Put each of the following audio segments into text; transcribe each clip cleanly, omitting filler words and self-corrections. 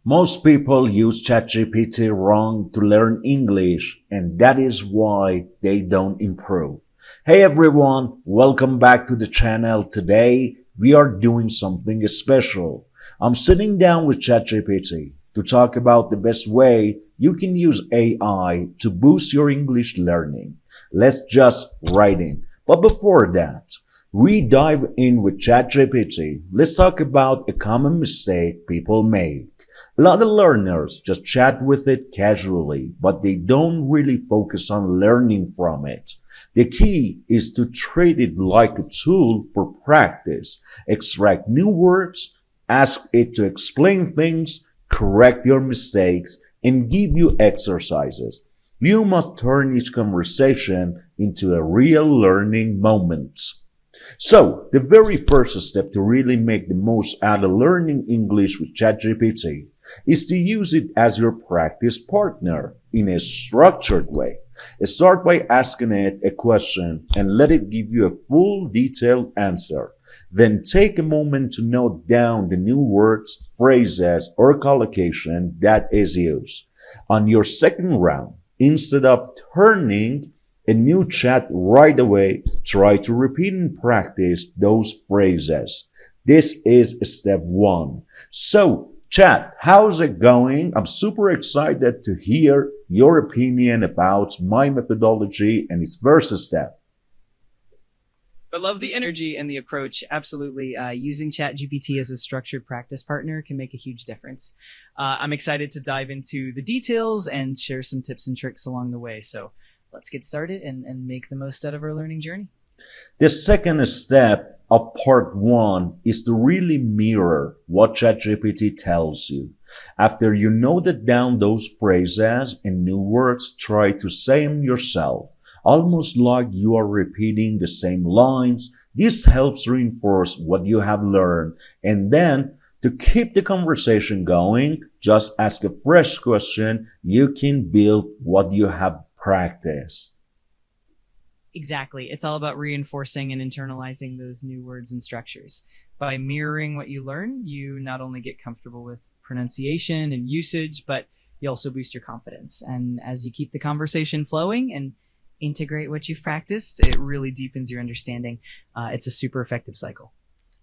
Most people use ChatGPT wrong to learn English, and that is why they don't improve. Hey everyone, welcome back to the channel. Today, we are doing something special. I'm sitting down with ChatGPT to talk about the best way you can use AI to boost your English learning. Let's just write in. But before that, we dive in with ChatGPT. Let's talk about a common mistake people make. A lot of learners just chat with it casually, but they don't really focus on learning from it. The key is to treat it like a tool for practice. Extract new words, ask it to explain things, correct your mistakes, and give you exercises. You must turn each conversation into a real learning moment. So, the very first step to really make the most out of learning English with ChatGPT is to use it as your practice partner in a structured way. Start by asking it a question and let it give you a full detailed answer. Then take a moment to note down the new words, phrases, or collocation that is used. On your second round, instead of turning a new chat right away, try to repeat and practice those phrases. This is step one. So, chat, how's it going? I'm super excited to hear your opinion about my methodology and its first step. I love the energy and the approach. Absolutely. Using ChatGPT as a structured practice partner can make a huge difference. I'm excited to dive into the details and share some tips and tricks along the way. So let's get started and make the most out of our learning journey. The second step of part one is to really mirror what ChatGPT tells you. After you noted down those phrases and new words, try to say them yourself, almost like you are repeating the same lines. This helps reinforce what you have learned. And then, to keep the conversation going, just ask a fresh question. You can build what you have practiced. Exactly. It's all about reinforcing and internalizing those new words and structures. By mirroring what you learn, you not only get comfortable with pronunciation and usage, but you also boost your confidence. And as you keep the conversation flowing and integrate what you've practiced, it really deepens your understanding. It's a super effective cycle.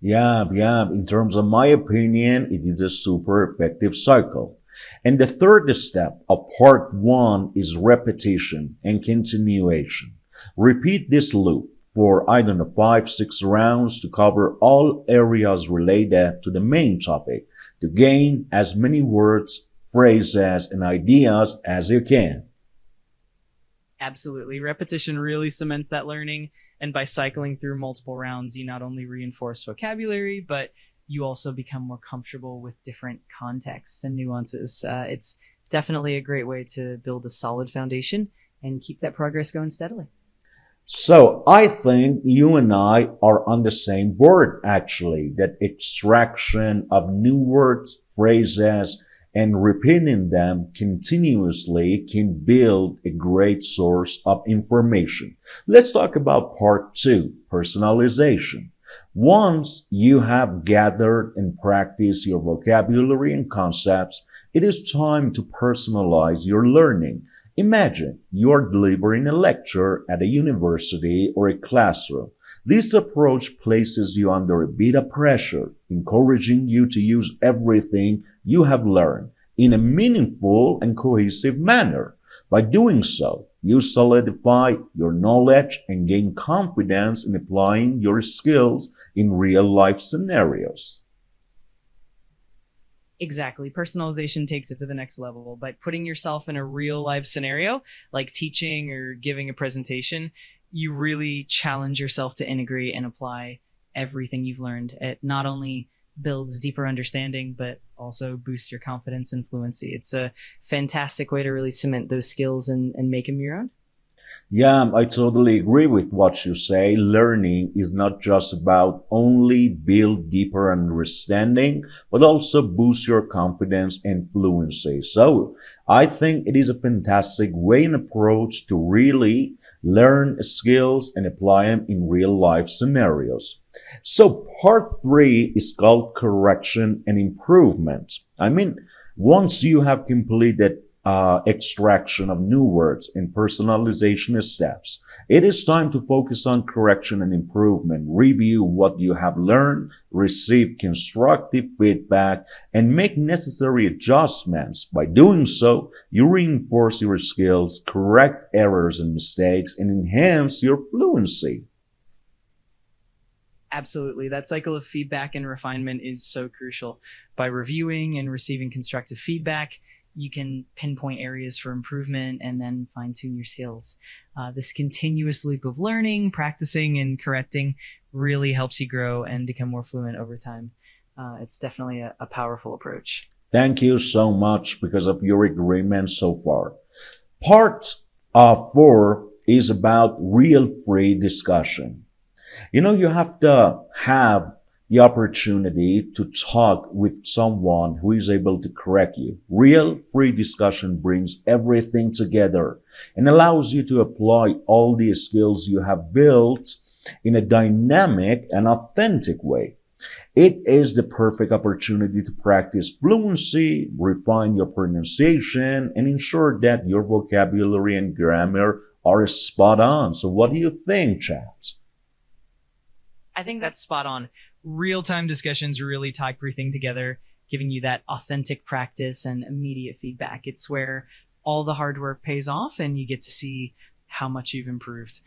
Yeah. In terms of my opinion, it is a super effective cycle. And the third step of part one is repetition and continuation. Repeat this loop for, 5, 6 rounds to cover all areas related to the main topic to gain as many words, phrases, and ideas as you can. Absolutely. Repetition really cements that learning. And by cycling through multiple rounds, you not only reinforce vocabulary, but you also become more comfortable with different contexts and nuances. It's definitely a great way to build a solid foundation and keep that progress going steadily. So I think you and I are on the same board, actually, that extraction of new words, phrases, and repeating them continuously can build a great source of information. Let's talk about part two, personalization. Once you have gathered and practiced your vocabulary and concepts, it is time to personalize your learning. Imagine you are delivering a lecture at a university or a classroom. This approach places you under a bit of pressure, encouraging you to use everything you have learned in a meaningful and cohesive manner. By doing so, you solidify your knowledge and gain confidence in applying your skills in real-life scenarios. Exactly. Personalization takes it to the next level. By putting yourself in a real life scenario, like teaching or giving a presentation, you really challenge yourself to integrate and apply everything you've learned. It not only builds deeper understanding, but also boosts your confidence and fluency. It's a fantastic way to really cement those skills and make them your own. Yeah, I totally agree with what you say. Learning is not just about only build deeper understanding, but also boost your confidence and fluency. So I think it is a fantastic way and approach to really learn skills and apply them in real life scenarios. So part three is called correction and improvement. Once you have completed extraction of new words and personalization steps, it is time to focus on correction and improvement. Review what you have learned, receive constructive feedback, and make necessary adjustments. By doing so, you reinforce your skills, correct errors and mistakes, and enhance your fluency. Absolutely. That cycle of feedback and refinement is so crucial. By reviewing and receiving constructive feedback, you can pinpoint areas for improvement and then fine tune your skills. This continuous loop of learning, practicing, and correcting really helps you grow and become more fluent over time. It's definitely a powerful approach. Thank you so much because of your agreement so far. Part 4 is about real free discussion. You have to have the opportunity to talk with someone who is able to correct you. Real free discussion brings everything together and allows you to apply all the skills you have built in a dynamic and authentic way. It is the perfect opportunity to practice fluency, refine your pronunciation, and ensure that your vocabulary and grammar are spot on. So what do you think, chat? I think that's spot on. Real-time discussions really tie everything together, giving you that authentic practice and immediate feedback. It's where all the hard work pays off and you get to see how much you've improved.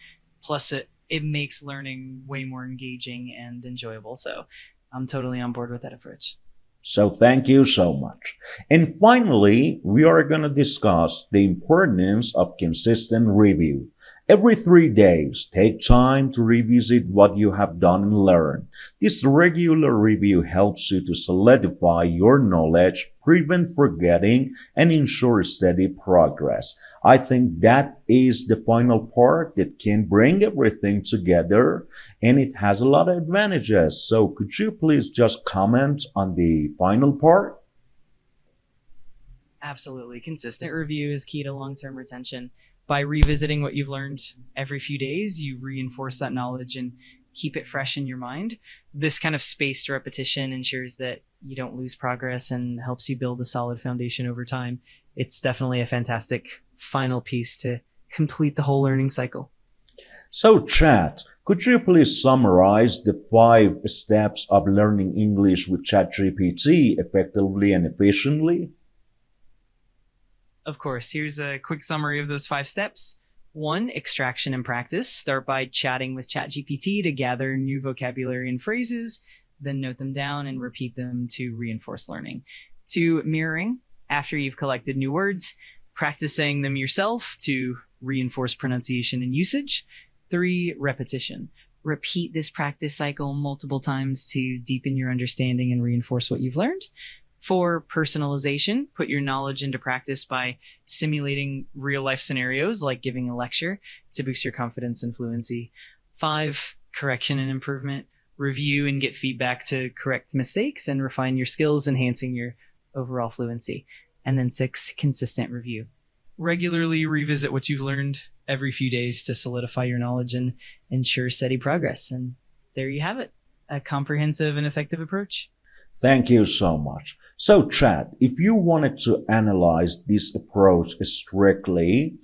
Plus, it makes learning way more engaging and enjoyable. So I'm totally on board with that approach. So thank you so much. And finally, we are going to discuss the importance of consistent review. Every 3 days, take time to revisit what you have done and learned. This regular review helps you to solidify your knowledge, prevent forgetting, and ensure steady progress. I think that is the final part that can bring everything together, and it has a lot of advantages. So could you please just comment on the final part? Absolutely. Consistent review is key to long-term retention. By revisiting what you've learned every few days, you reinforce that knowledge and keep it fresh in your mind. This kind of spaced repetition ensures that you don't lose progress and helps you build a solid foundation over time. It's definitely a fantastic final piece to complete the whole learning cycle. So chat, could you please summarize the 5 steps of learning English with ChatGPT effectively and efficiently? Of course, here's a quick summary of those 5 steps. 1, extraction and practice. Start by chatting with ChatGPT to gather new vocabulary and phrases, then note them down and repeat them to reinforce learning. 2, mirroring. After you've collected new words, practice saying them yourself to reinforce pronunciation and usage. 3, repetition. Repeat this practice cycle multiple times to deepen your understanding and reinforce what you've learned. 4, personalization. Put your knowledge into practice by simulating real-life scenarios like giving a lecture to boost your confidence and fluency. 5, correction and improvement. Review and get feedback to correct mistakes and refine your skills, enhancing your overall fluency. And then 6, consistent review. Regularly revisit what you've learned every few days to solidify your knowledge and ensure steady progress. And there you have it, a comprehensive and effective approach. Thank you so much. So chat, if you wanted to analyze this approach strictly,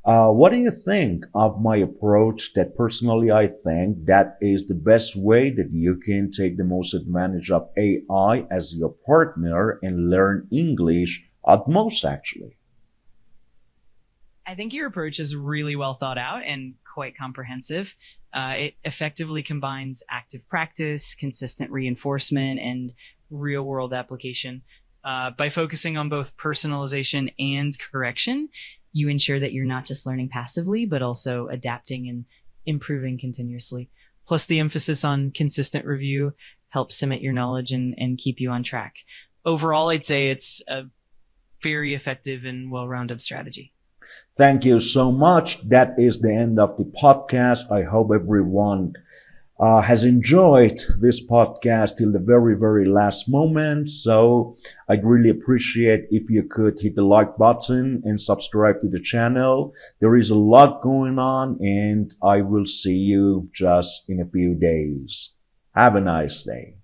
what do you think of my approach that personally I think that is the best way that you can take the most advantage of AI as your partner and learn English at most actually? I think your approach is really well thought out and quite comprehensive. It effectively combines active practice, consistent reinforcement, and real-world application. By focusing on both personalization and correction, you ensure that you're not just learning passively, but also adapting and improving continuously. Plus, the emphasis on consistent review helps cement your knowledge and keep you on track. Overall, I'd say it's a very effective and well-rounded strategy. Thank you so much. That is the end of the podcast. I hope everyone has enjoyed this podcast till the very, very last moment. So I'd really appreciate if you could hit the like button and subscribe to the channel. There is a lot going on, and I will see you just in a few days. Have a nice day.